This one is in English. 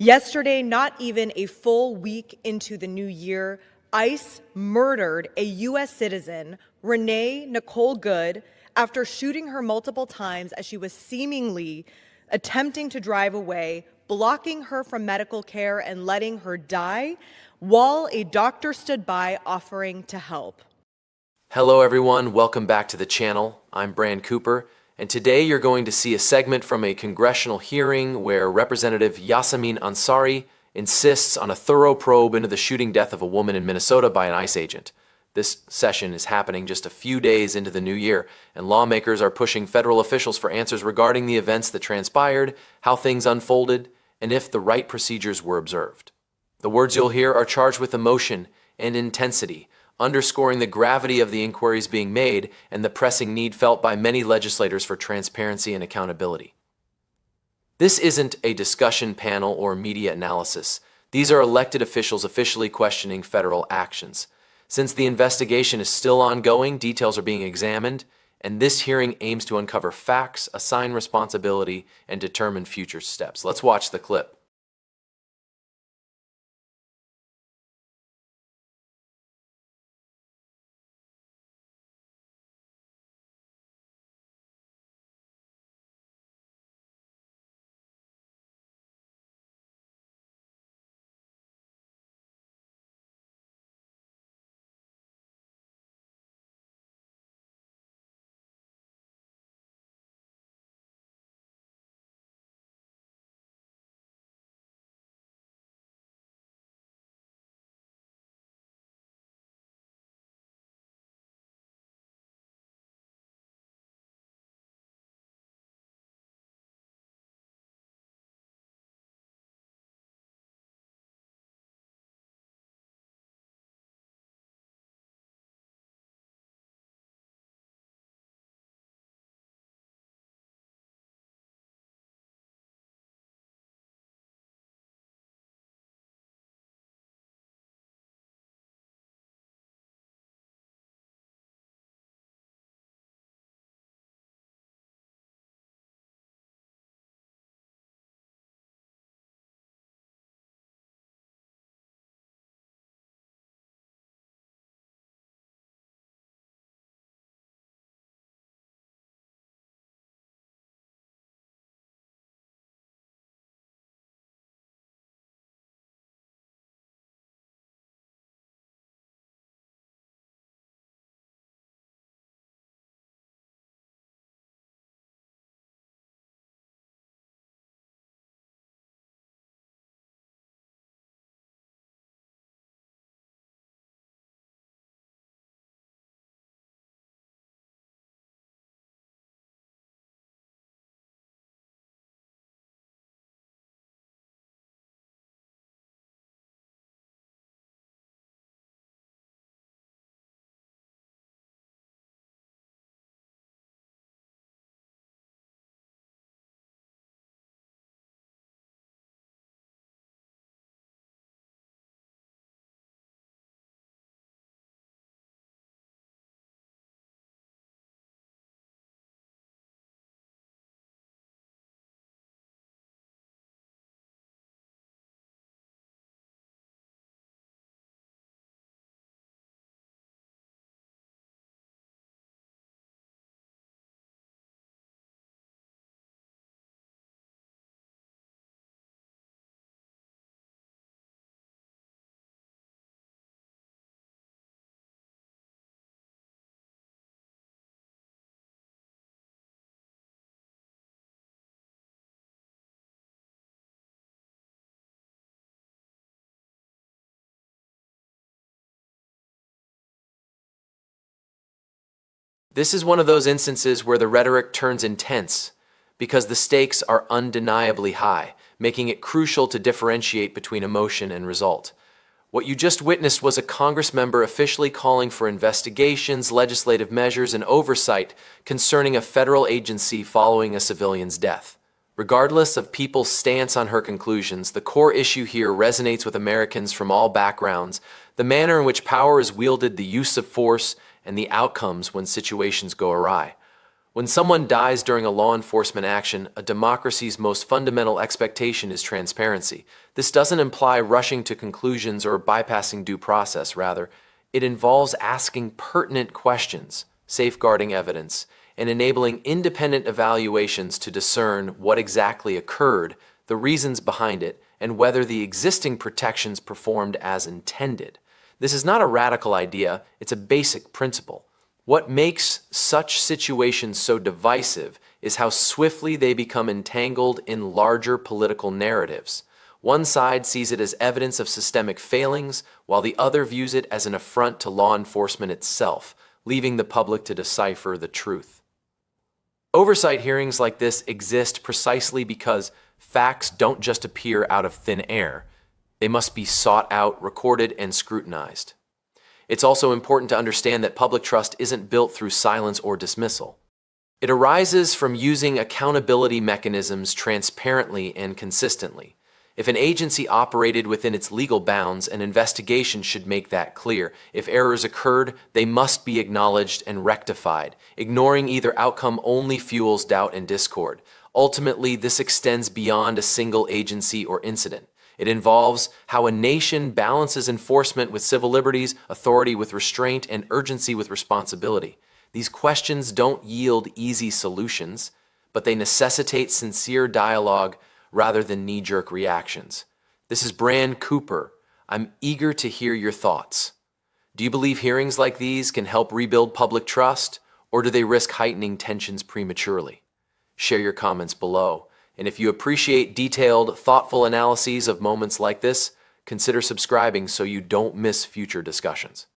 Yesterday, not even a full week into the new year, ICE murdered a U.S. citizen, Renee Nicole Good, after shooting her multiple times as she was seemingly attempting to drive away, blocking her from medical care and letting her die while a doctor stood by offering to help. Hello everyone, welcome back to the channel. I'm Bran Cooper, and today you're going to see a segment from a congressional hearing where Representative Yasamin Ansari insists on a thorough probe into the shooting death of a woman in Minnesota by an ICE agent. This session is happening just a few days into the new year, and lawmakers are pushing federal officials for answers regarding the events that transpired, how things unfolded, and if the right procedures were observed. The words you'll hear are charged with emotion and intensity, underscoring the gravity of the inquiries being made and the pressing need felt by many legislators for transparency and accountability. This isn't a discussion panel or media analysis. These are elected officials officially questioning federal actions. Since the investigation is still ongoing, details are being examined, and this hearing aims to uncover facts, assign responsibility, and determine future steps. Let's watch the clip. This is one of those instances where the rhetoric turns intense because the stakes are undeniably high, making it crucial to differentiate between emotion and result. What you just witnessed was a Congress member officially calling for investigations, legislative measures, and oversight concerning a federal agency following a civilian's death. Regardless of people's stance on her conclusions, the core issue here resonates with Americans from all backgrounds: the manner in which power is wielded, the use of force, and the outcomes when situations go awry. When someone dies during a law enforcement action, a democracy's most fundamental expectation is transparency. This doesn't imply rushing to conclusions or bypassing due process. Rather, it involves asking pertinent questions, safeguarding evidence, and enabling independent evaluations to discern what exactly occurred, the reasons behind it, and whether the existing protections performed as intended. This is not a radical idea, it's a basic principle. What makes such situations so divisive is how swiftly they become entangled in larger political narratives. One side sees it as evidence of systemic failings, while the other views it as an affront to law enforcement itself, leaving the public to decipher the truth. Oversight hearings like this exist precisely because facts don't just appear out of thin air. They must be sought out, recorded, and scrutinized. It's also important to understand that public trust isn't built through silence or dismissal. It arises from using accountability mechanisms transparently and consistently. If an agency operated within its legal bounds, an investigation should make that clear. If errors occurred, they must be acknowledged and rectified. Ignoring either outcome only fuels doubt and discord. Ultimately, this extends beyond a single agency or incident. It involves how a nation balances enforcement with civil liberties, authority with restraint, and urgency with responsibility. These questions don't yield easy solutions, but they necessitate sincere dialogue rather than knee-jerk reactions. This is Bran Cooper. I'm eager to hear your thoughts. Do you believe hearings like these can help rebuild public trust, or do they risk heightening tensions prematurely? Share your comments below. And if you appreciate detailed, thoughtful analyses of moments like this, consider subscribing so you don't miss future discussions.